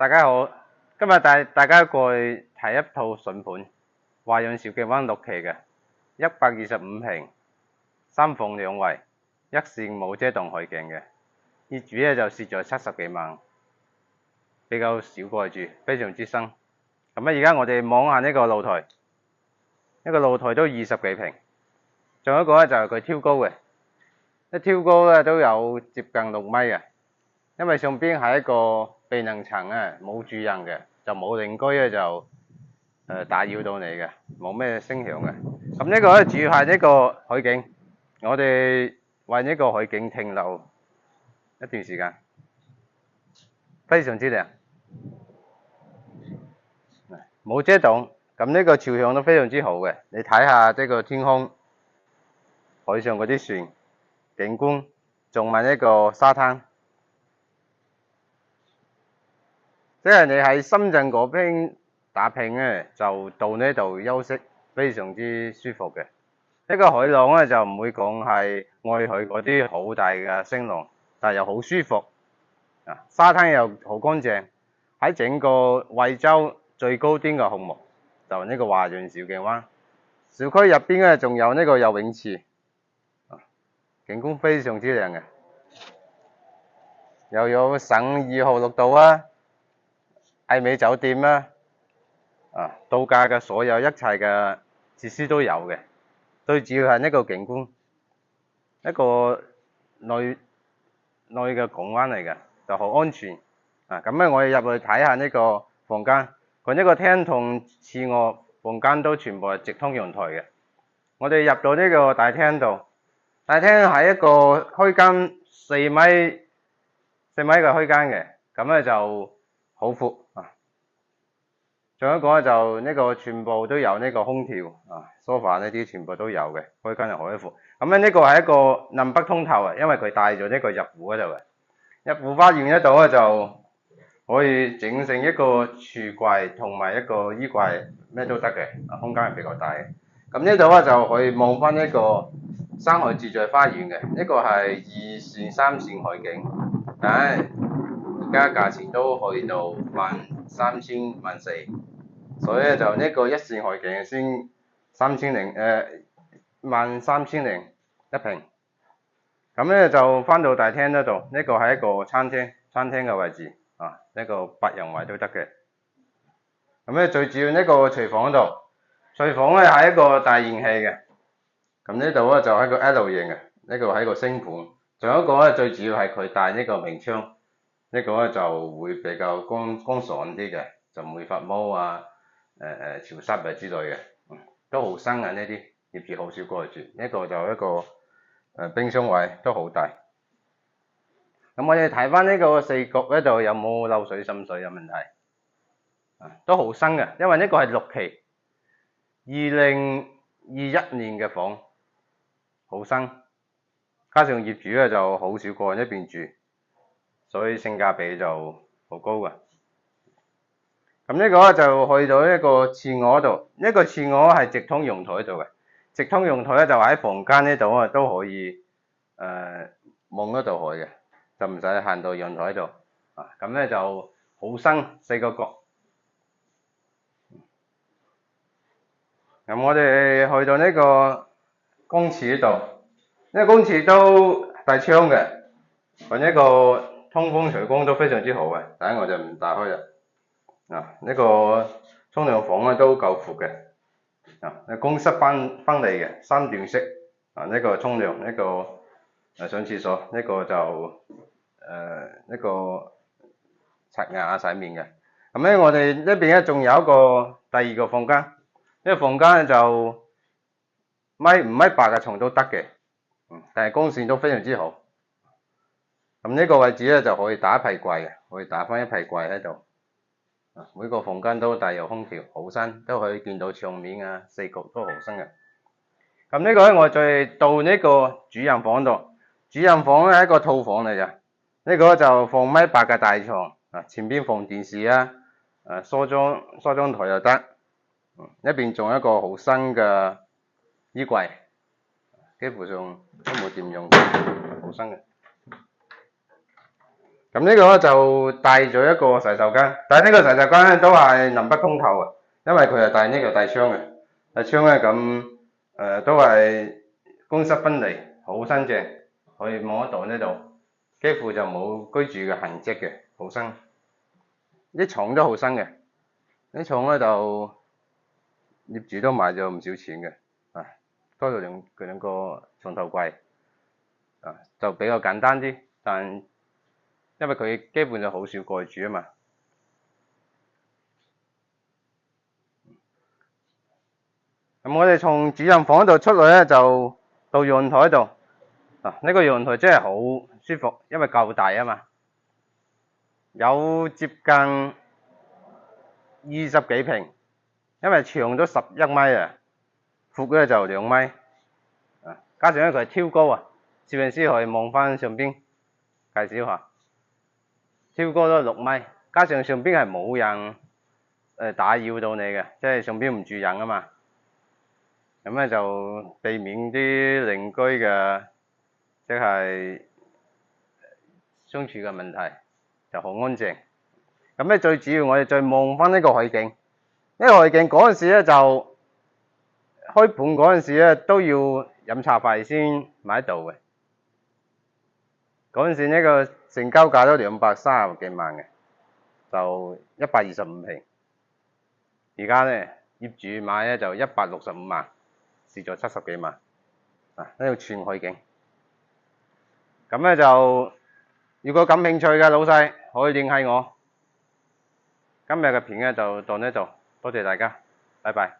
大家好，今日帶大家過去睇一套筍盤，華潤兆記灣6期嘅125平，3房2衛，一線冇遮擋海景嘅，業主咧就蝕咗70幾萬，比較少過住，非常之新。咁而家我哋望下呢個露台，呢個露台都20幾平，仲有一個咧就係佢挑高嘅，一挑高咧都有接近6米嘅，因為上邊係一個避難層啊，冇住人嘅，就冇鄰居咧就打擾到你嘅，冇咩聲響嘅。咁呢個咧主要係呢個海景，我哋為呢個海景停留一段時間，非常之靚，冇遮擋，咁呢個朝向都非常之好嘅。你睇下呢個天空，海上嗰啲船景觀，仲埋呢個沙灘。即係你喺深圳嗰邊打拼咧，就到呢度休息，非常之舒服嘅。呢個海浪咧就唔會講係外海嗰啲好大嘅聲浪，但係又好舒服。沙灘又好乾淨，喺整個惠州最高端嘅項目就呢個華潤兆記灣。小區入邊咧仲有呢個游泳池，景觀非常之靚嘅，又有省2號綠道啊。艾美酒店啦，度假嘅所有一切嘅設施都有嘅，最主要係呢個景觀，一個內嘅港灣嚟嘅，就好安全。咁咧我哋入去睇下呢個房間，佢呢個廳同次臥房間都全部係直通陽台嘅。我哋入到呢個大廳度，大廳係一個區間4米嘅區間嘅，咁咧就好闊啊！仲有一個就呢個全部都有呢個空調，sofa 呢啲全部都有嘅，區間又好一闊。咁咧呢個係一個南北通透啊，因為佢帶咗呢個入戶嗰度嘅。入戶花園嗰度咧就可以整成一個櫥櫃同埋一個衣櫃，咩都得嘅，空間係比較大嘅。咁呢度咧就可以望翻呢個山海自在花園嘅，呢個係2線3線海景，但係而家價錢都去到13000、14000，所以就呢個1線海景先13000一平。咁咧就翻到大廳嗰度，呢個係一個餐廳嘅位置呢個8人位都得嘅。咁咧最主要呢個廚房嗰度，廚房咧係一個大燃氣嘅。咁呢度咧就係一個 L 型嘅，呢個係一個星盤。仲有一個咧最主要係佢帶呢個明窗，呢個咧就會比較乾爽啲嘅，就唔會發毛潮濕之類嘅。都好新啊，呢啲業主好少過去住。呢個就一個冰箱位都好大。咁我哋睇翻呢個四角嗰度有冇漏水滲水有問題？都好新嘅，因為呢個係6期2021年嘅房，好新。加上業主咧就好少過呢邊住，所以性價比就好高嘅。咁呢個就去到呢個次臥度，呢個次臥係直通陽台度嘅。直通陽台咧就喺房間呢度都可以望得到海嘅，就唔使行到陽台度。咁咧就好新，4個角。咁我哋去到呢個公廁度，呢個公廁都帶窗嘅，佢呢個通風採光都非常之好嘅。等我就唔打開啦。呢個沖涼房咧都夠闊嘅，公室分離嘅3段式。呢個沖涼，呢個上廁所，呢個就呢個刷牙洗面嘅。咁咧我哋呢邊咧仲有一個第2個房間，呢個房間咧就5米8嘅床都得嘅，但係光線都非常之好。咁呢個位置咧就可以打一皮櫃嘅，可以打翻一皮櫃喺度。每個房間都帶有空調，好新，都可以見到牆面4角都好新嘅。咁呢個咧我再到呢個主人房度，主人房咧係一個套房嚟嘅，呢個就放1米8嘅大床，前邊放電視梳妝台又得，一邊仲有一個好新嘅衣櫃，基本上都冇點用，好新嘅。咁呢個就帶咗一個洗手間，但係呢個洗手間咧都係南北通透嘅，因為佢係帶呢個帶窗嘅，帶窗咧咁都係公室分離，好新淨，可以望得到呢度，幾乎就冇居住嘅痕跡嘅，好新。啲床都好新嘅，啲床咧就業主都買咗唔少錢嘅，多咗兩個床頭櫃，就比較簡單啲，但因為佢基本就好少過去住啊嘛。咁我哋從主人房度出嚟咧，就到陽台度。呢個陽台真係好舒服，因為夠大啊嘛，有接近20幾平，因為長都11米啊，闊咧就2米。加上咧佢係挑高啊，攝影師可以望翻上邊介紹下。挑高都6米，加上上邊係冇人打擾到你嘅，即係上邊唔住人啊嘛。咁咧就避免啲鄰居嘅即係相處嘅問題，就好安靜。咁咧最主要我哋再望翻呢個海景，呢個海景嗰陣時咧就開盤嗰陣時咧都要飲茶費先買得到嘅。嗰陣時呢個成交價都230幾萬嘅，就125平。而家咧業主買咧就165萬，蝕咗70幾萬。呢個全海景。咁咧就如果感興趣嘅老細可以聯繫我。今日嘅片咧就到呢度，多謝大家，拜拜。